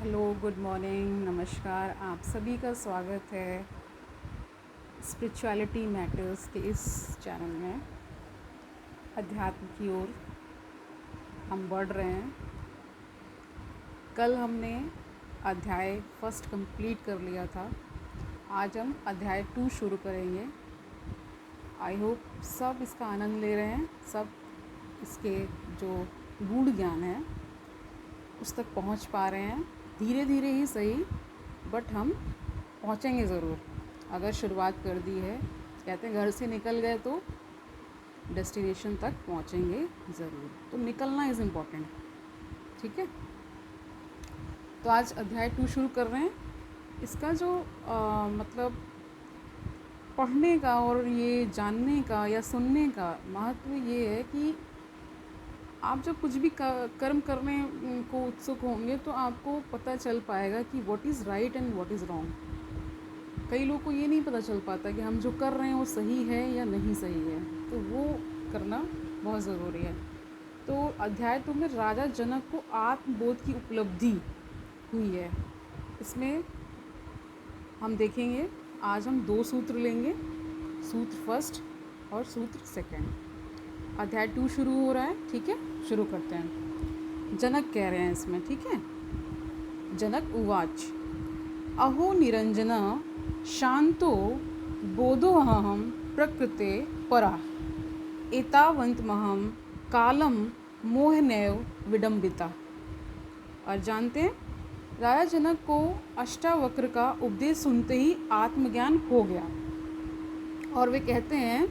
Hello, good morning, नमस्कार। आप सभी का स्वागत है स्पिरिचुअलिटी मैटर्स के इस चैनल में। अध्यात्म की ओर हम बढ़ रहे हैं। कल हमने अध्याय फर्स्ट कंप्लीट कर लिया था। आज हम अध्याय 2 शुरू करेंगे। आई होप सब इसका आनंद ले रहे हैं, सब इसके जो गूढ़ ज्ञान है उस तक पहुंच पा रहे हैं। धीरे धीरे ही सही, बट हम पहुंचेंगे ज़रूर। अगर शुरुआत कर दी है, कहते हैं घर से निकल गए तो डेस्टिनेशन तक पहुंचेंगे ज़रूर। तो निकलना इज़ इम्पॉर्टेंट। ठीक है, तो आज अध्याय 2 शुरू कर रहे हैं। इसका जो मतलब पढ़ने का और ये जानने का या सुनने का महत्व ये है कि आप जब कुछ भी कर्म करने को उत्सुक होंगे तो आपको पता चल पाएगा कि what is right and what is wrong. कई लोगों को ये नहीं पता चल पाता कि हम जो कर रहे हैं वो सही है या नहीं सही है, तो वो करना बहुत ज़रूरी है। तो अध्याय 2 में राजा जनक को आत्मबोध की उपलब्धि हुई है। इसमें हम देखेंगे, आज हम 2 सूत्र लेंगे, सूत्र फर्स्ट और सूत्र सेकंड। अध्याय 2 शुरू हो रहा है। ठीक है, शुरू करते हैं। जनक कह रहे हैं इसमें। ठीक है, जनक उवाच अहो निरंजन शांतो बोधोऽहं प्रकृते परा एतावन्तमहं कालम मोहनैव विडम्बिता। और जानते हैं, राजा जनक को अष्टावक्र का उपदेश सुनते ही आत्मज्ञान हो गया और वे कहते हैं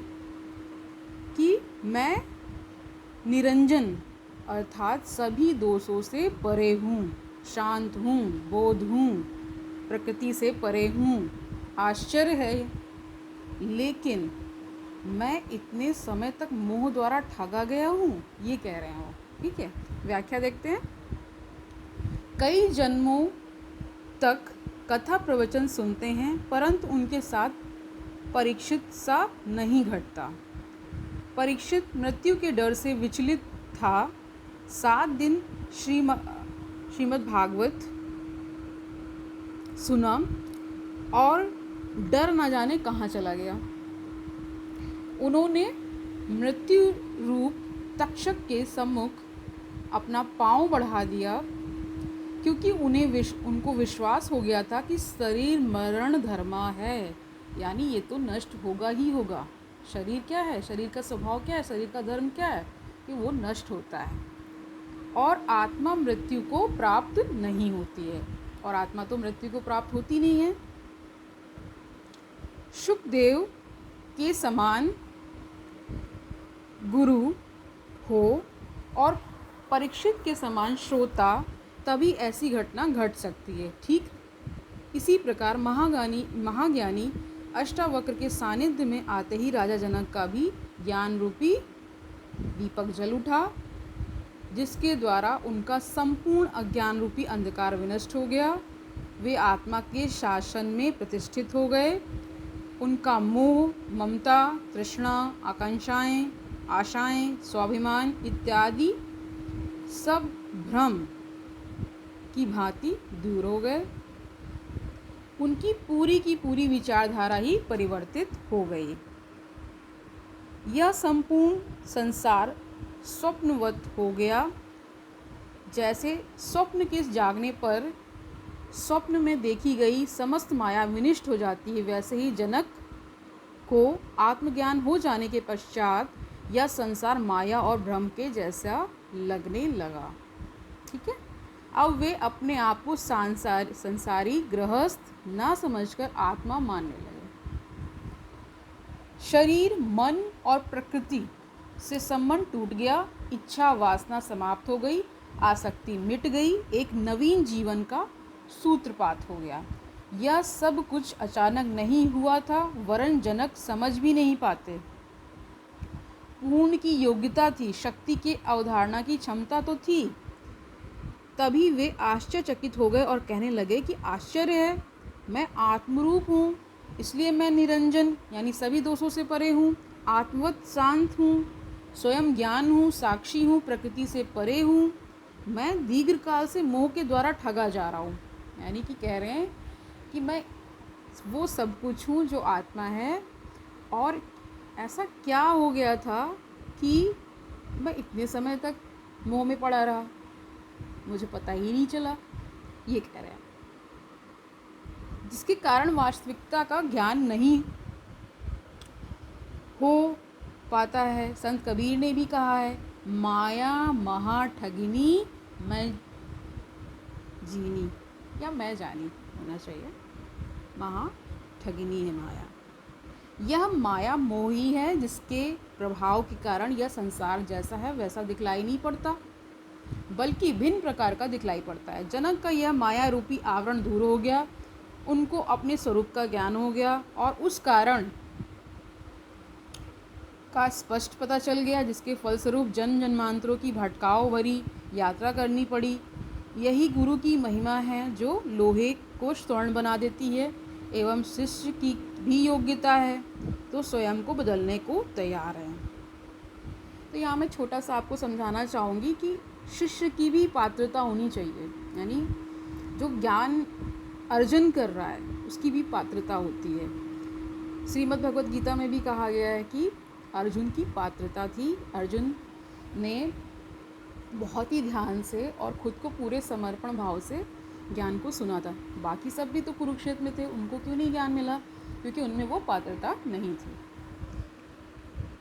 कि मैं निरंजन अर्थात सभी दोषों से परे हूँ, शांत हूँ, बोध हूँ, प्रकृति से परे हूँ। आश्चर्य है, लेकिन मैं इतने समय तक मोह द्वारा ठगा गया हूँ, ये कह रहे हैं वो। ठीक है, व्याख्या देखते हैं। कई जन्मों तक कथा प्रवचन सुनते हैं, परंतु उनके साथ परीक्षित सा नहीं घटता। परीक्षित मृत्यु के डर से विचलित था। 7 दिन श्रीमद् भागवत सुना और डर न जाने कहाँ चला गया। उन्होंने मृत्यु रूप तक्षक के सम्मुख अपना पांव बढ़ा दिया, क्योंकि उनको विश्वास हो गया था कि शरीर मरण धर्मा है, यानी ये तो नष्ट होगा ही होगा। शरीर क्या है, शरीर का स्वभाव क्या है, शरीर का धर्म क्या है कि वो नष्ट होता है और आत्मा मृत्यु को प्राप्त नहीं होती है। और आत्मा तो मृत्यु को प्राप्त होती नहीं है। शुकदेव के समान गुरु हो और परीक्षित के समान श्रोता, तभी ऐसी घटना घट सकती है। ठीक इसी प्रकार महाज्ञानी अष्टावक्र के सानिध्य में आते ही राजा जनक का भी ज्ञान रूपी दीपक जल उठा, जिसके द्वारा उनका संपूर्ण अज्ञान रूपी अंधकार विनष्ट हो गया। वे आत्मा के शासन में प्रतिष्ठित हो गए। उनका मोह, ममता, तृष्णा, आकांक्षाएं, आशाएं, स्वाभिमान इत्यादि सब भ्रम की भांति दूर हो गए। उनकी पूरी विचारधारा ही परिवर्तित हो गई। यह संपूर्ण संसार स्वप्नवत हो गया। जैसे स्वप्न के जागने पर स्वप्न में देखी गई समस्त माया विनष्ट हो जाती है, वैसे ही जनक को आत्मज्ञान हो जाने के पश्चात यह संसार माया और भ्रम के जैसा लगने लगा। ठीक है, अब वे अपने आप को संसारी गृहस्थ ना समझकर आत्मा मानने लगे। शरीर, मन और प्रकृति से संबंध टूट गया। इच्छा वासना समाप्त हो गई, आसक्ति मिट गई। एक नवीन जीवन का सूत्रपात हो गया। यह सब कुछ अचानक नहीं हुआ था, वरन जनक समझ भी नहीं पाते। पूर्ण की योग्यता थी, शक्ति के अवधारणा की क्षमता तो थी। तभी वे आश्चर्यचकित हो गए और कहने लगे कि आश्चर्य है, मैं आत्मरूप हूँ, इसलिए मैं निरंजन यानी सभी दोषों से परे हूँ, आत्मवत शांत हूँ, स्वयं ज्ञान हूँ, साक्षी हूँ, प्रकृति से परे हूँ, मैं दीर्घकाल से मोह के द्वारा ठगा जा रहा हूँ। यानी कि कह रहे हैं कि मैं वो सब कुछ हूँ जो आत्मा है, और ऐसा क्या हो गया था कि मैं इतने समय तक मोह में पड़ा रहा, मुझे पता ही नहीं चला। ये कह रहे हैं, जिसके कारण वास्तविकता का ज्ञान नहीं हो पाता है। संत कबीर ने भी कहा है, माया महा ठगिनी मैं जीनी, या मैं जानी होना चाहिए, महा ठगिनी है माया। यह माया मोही है, जिसके प्रभाव के कारण यह संसार जैसा है वैसा दिखलाई नहीं पड़ता, बल्कि भिन्न प्रकार का दिखलाई पड़ता है। जनक का यह माया रूपी आवरण दूर हो गया, उनको अपने स्वरूप का ज्ञान हो गया, और उस कारण का स्पष्ट पता चल गया, जिसके फलस्वरूप जन्म जन्मांतरों की भटकाव भरी यात्रा करनी पड़ी। यही गुरु की महिमा है, जो लोहे को स्वर्ण बना देती है, एवं शिष्य की भी योग्यता है तो स्वयं को बदलने को तैयार है। तो यहाँ मैं छोटा सा आपको समझाना चाहूँगी कि शिष्य की भी पात्रता होनी चाहिए, यानी जो ज्ञान अर्जन कर रहा है उसकी भी पात्रता होती है। श्रीमद् भगवत गीता में भी कहा गया है कि अर्जुन की पात्रता थी, अर्जुन ने बहुत ही ध्यान से और खुद को पूरे समर्पण भाव से ज्ञान को सुना था। बाकी सब भी तो कुरुक्षेत्र में थे, उनको क्यों नहीं ज्ञान मिला? क्योंकि उनमें वो पात्रता नहीं थी।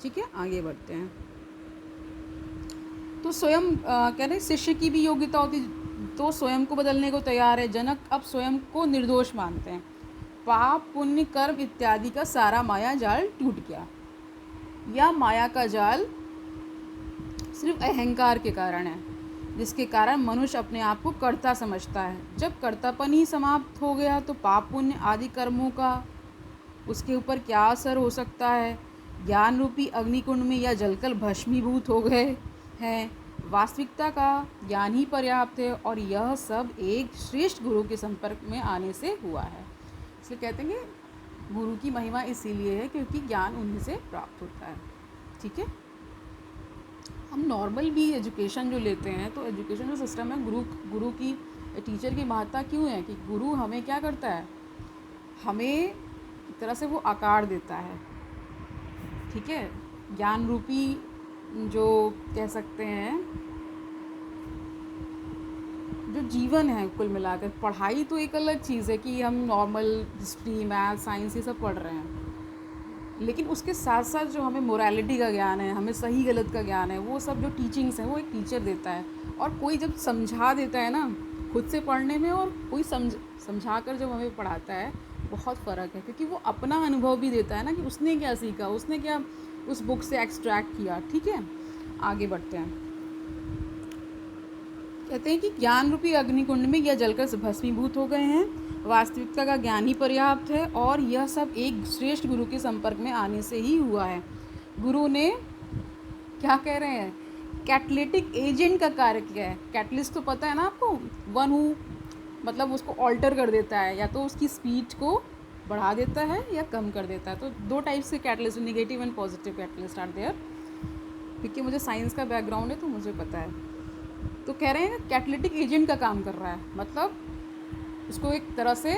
ठीक है, आगे बढ़ते हैं। तो स्वयं कह रहे शिष्य की भी योग्यता होती तो स्वयं को बदलने को तैयार है। जनक अब स्वयं को निर्दोष मानते हैं। पाप पुण्य कर्म इत्यादि का सारा माया जाल टूट गया। यह माया का जाल सिर्फ अहंकार के कारण है, जिसके कारण मनुष्य अपने आप को कर्ता समझता है। जब कर्तापन ही समाप्त हो गया तो पाप पुण्य आदि कर्मों का उसके ऊपर क्या असर हो सकता है? ज्ञान रूपी अग्निकुंड में यह जलकर भस्मीभूत हो गए हैं। वास्तविकता का ज्ञान ही पर्याप्त है, और यह सब एक श्रेष्ठ गुरु के संपर्क में आने से हुआ है। इसलिए कहते हैं कि गुरु की महिमा इसीलिए है क्योंकि ज्ञान उन्हीं से प्राप्त होता है। ठीक है, हम नॉर्मल भी एजुकेशन जो लेते हैं तो एजुकेशन जो सिस्टम है, गुरु की टीचर की महत्ता क्यों है कि गुरु हमें क्या करता है, हमें एक तरह से वो आकार देता है। ठीक है, ज्ञान रूपी जो कह सकते हैं जो जीवन है, कुल मिलाकर पढ़ाई तो एक अलग चीज़ है कि हम नॉर्मल हिस्ट्री मैथ साइंस ये सब पढ़ रहे हैं, लेकिन उसके साथ साथ जो हमें मोरालिटी का ज्ञान है, हमें सही गलत का ज्ञान है, वो सब जो टीचिंग्स हैं वो एक टीचर देता है। और कोई जब समझा देता है ना, खुद से पढ़ने में और कोई समझा कर जब हमें पढ़ाता है, बहुत फ़र्क है, क्योंकि वो अपना अनुभव भी देता है ना कि उसने क्या सीखा, उसने क्या उस बुक से एक्सट्रैक्ट किया। ठीक है, आगे बढ़ते हैं। कहते हैं कि ज्ञान रूपी अग्निकुंड में यह जलकर भस्मीभूत हो गए हैं। वास्तविकता का ज्ञान ही पर्याप्त है, और यह सब एक श्रेष्ठ गुरु के संपर्क में आने से ही हुआ है। गुरु ने क्या कह रहे हैं, कैटलिटिक एजेंट का कार्य किया है। कैटलिस्ट तो पता है ना आपको, वन हु मतलब उसको ऑल्टर कर देता है, या तो उसकी स्पीड को बढ़ा देता है या कम कर देता है। तो दो टाइप्स के catalyst, negative and positive catalyst are there. क्योंकि मुझे साइंस का बैकग्राउंड है तो मुझे पता है। तो कह रहे हैं कैटलिटिक एजेंट का काम कर रहा है, मतलब उसको एक तरह से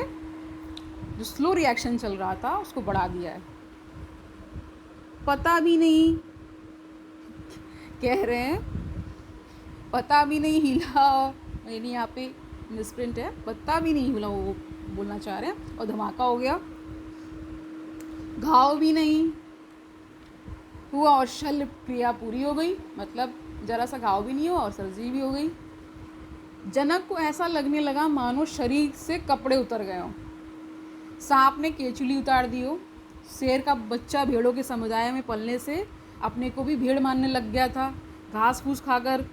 जो स्लो रिएक्शन चल रहा था उसको बढ़ा दिया है। पता भी नहीं, कह रहे हैं पता भी नहीं हिला, यानी यहाँ पे मिसप्रिंट है, पता भी नहीं हिला वो बोलना चाह रहे हैं, और धमाका हो गया। घाव भी नहीं हुआ और शल्य क्रिया पूरी हो गई, मतलब जरा सा घाव भी नहीं हुआ और सर्जरी भी हो गई। जनक को ऐसा लगने लगा मानो शरीर से कपड़े उतर गए हों। सांप ने केचुली उतार दी हो। शेर का बच्चा भेड़ों के समुदाय में पलने से अपने को भी भेड़ मानने लग गया था, घास फूस खाकर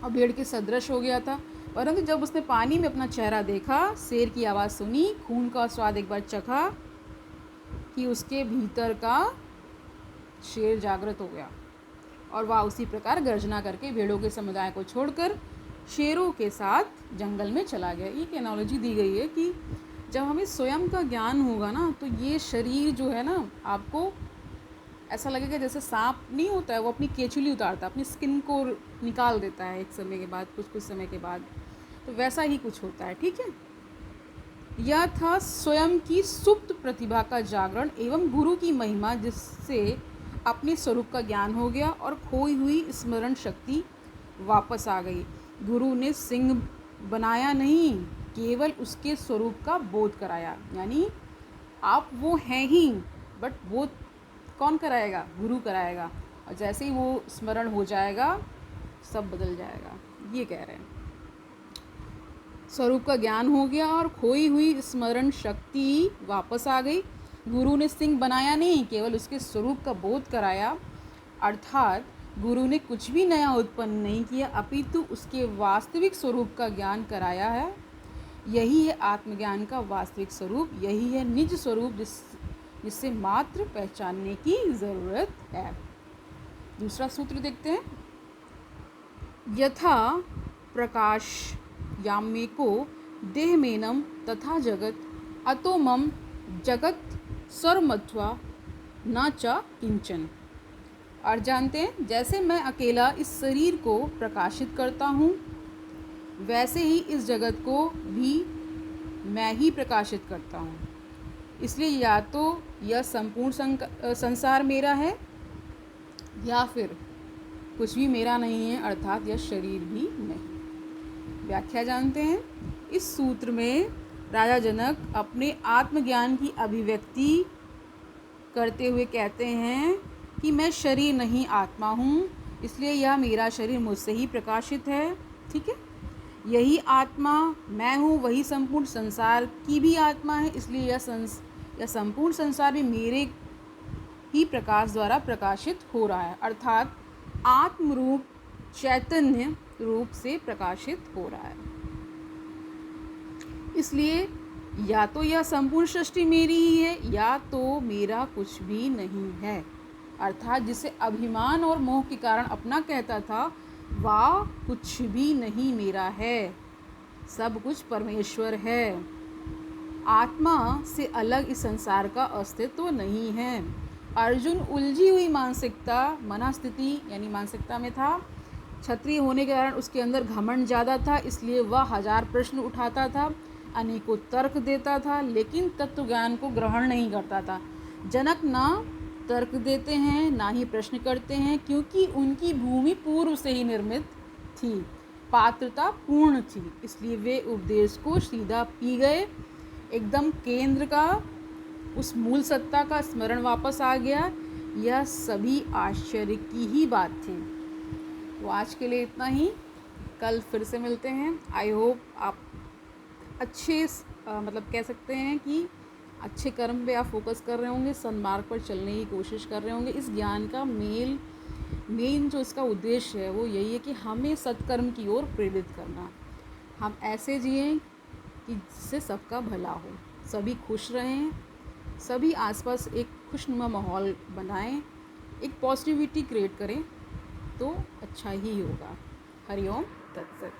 और भेड़ के सदृश हो गया था। परंतु जब उसने पानी में अपना चेहरा देखा, शेर की आवाज़ सुनी, खून का स्वाद एक बार चखा कि उसके भीतर का शेर जागृत हो गया, और वह उसी प्रकार गर्जना करके भेड़ों के समुदाय को छोड़कर शेरों के साथ जंगल में चला गया। एक एनालॉजी दी गई है कि जब हमें स्वयं का ज्ञान होगा ना, तो ये शरीर जो है ना, आपको ऐसा लगेगा जैसे सांप नहीं होता है, वो अपनी केचुली उतारता है, अपनी स्किन को निकाल देता है एक समय के बाद, कुछ समय के बाद, तो वैसा ही कुछ होता है। ठीक है, यह था स्वयं की सुप्त प्रतिभा का जागरण एवं गुरु की महिमा, जिससे अपने स्वरूप का ज्ञान हो गया और खोई हुई स्मरण शक्ति वापस आ गई। गुरु ने सिंह बनाया नहीं, केवल उसके स्वरूप का बोध कराया। यानी आप वो हैं ही, बट बोध कौन कराएगा? गुरु कराएगा। और जैसे ही वो स्मरण हो जाएगा, सब बदल जाएगा, ये कह रहे हैं। स्वरूप का ज्ञान हो गया और खोई हुई स्मरण शक्ति वापस आ गई। गुरु ने सिंह बनाया नहीं, केवल उसके स्वरूप का बोध कराया। अर्थात गुरु ने कुछ भी नया उत्पन्न नहीं किया, अपितु उसके वास्तविक स्वरूप का ज्ञान कराया है। यही है आत्मज्ञान का वास्तविक स्वरूप, यही है निज स्वरूप, जिससे मात्र पहचानने की ज़रूरत है। दूसरा सूत्र देखते हैं। यथा प्रकाश यामेको देहमेनम तथा जगत अतो मम जगत सर्वमत्वा न च किंचन। और जानते हैं, जैसे मैं अकेला इस शरीर को प्रकाशित करता हूँ, वैसे ही इस जगत को भी मैं ही प्रकाशित करता हूँ। इसलिए या तो यह संपूर्ण संसार मेरा है, या फिर कुछ भी मेरा नहीं है, अर्थात यह शरीर भी नहीं। व्याख्या जानते हैं। इस सूत्र में राजा जनक अपने आत्मज्ञान की अभिव्यक्ति करते हुए कहते हैं कि मैं शरीर नहीं आत्मा हूँ, इसलिए यह मेरा शरीर मुझसे ही प्रकाशित है। ठीक है, यही आत्मा मैं हूँ, वही संपूर्ण संसार की भी आत्मा है, इसलिए यह संपूर्ण संसार भी मेरे ही प्रकाश द्वारा प्रकाशित हो रहा है। अर्थात आत्म रूप चैतन्य रूप से प्रकाशित हो रहा है। इसलिए या तो यह संपूर्ण सृष्टि मेरी ही है, या तो मेरा कुछ भी नहीं है। अर्थात जिसे अभिमान और मोह के कारण अपना कहता था, वह कुछ भी नहीं मेरा है, सब कुछ परमेश्वर है। आत्मा से अलग इस संसार का अस्तित्व नहीं है। अर्जुन उलझी हुई मानसिकता मनस्थिति यानी मानसिकता में था। क्षत्रिय होने के कारण उसके अंदर घमंड ज़्यादा था, इसलिए वह 1000 प्रश्न उठाता था, अनेकों तर्क देता था, लेकिन तत्व ज्ञान को ग्रहण नहीं करता था। जनक ना तर्क देते हैं, ना ही प्रश्न करते हैं, क्योंकि उनकी भूमि पूर्व से ही निर्मित थी, पात्रता पूर्ण थी, इसलिए वे उपदेश को सीधा पी गए। एकदम केंद्र का, उस मूल सत्ता का स्मरण वापस आ गया। यह सभी आश्चर्य की ही बात थी। तो आज के लिए इतना ही, कल फिर से मिलते हैं। आई होप आप अच्छे मतलब कह सकते हैं कि अच्छे कर्म पे आप फोकस कर रहे होंगे, सन्मार्ग पर चलने की कोशिश कर रहे होंगे। इस ज्ञान का मेन जो इसका उद्देश्य है वो यही है कि हमें सत्कर्म की ओर प्रेरित करना। हम ऐसे जिएं कि जिससे सबका भला हो, सभी खुश रहें, सभी आसपास एक खुशनुमा माहौल बनाएं, एक पॉजिटिविटी क्रिएट करें, तो अच्छा ही होगा। हरिओम तत्सत।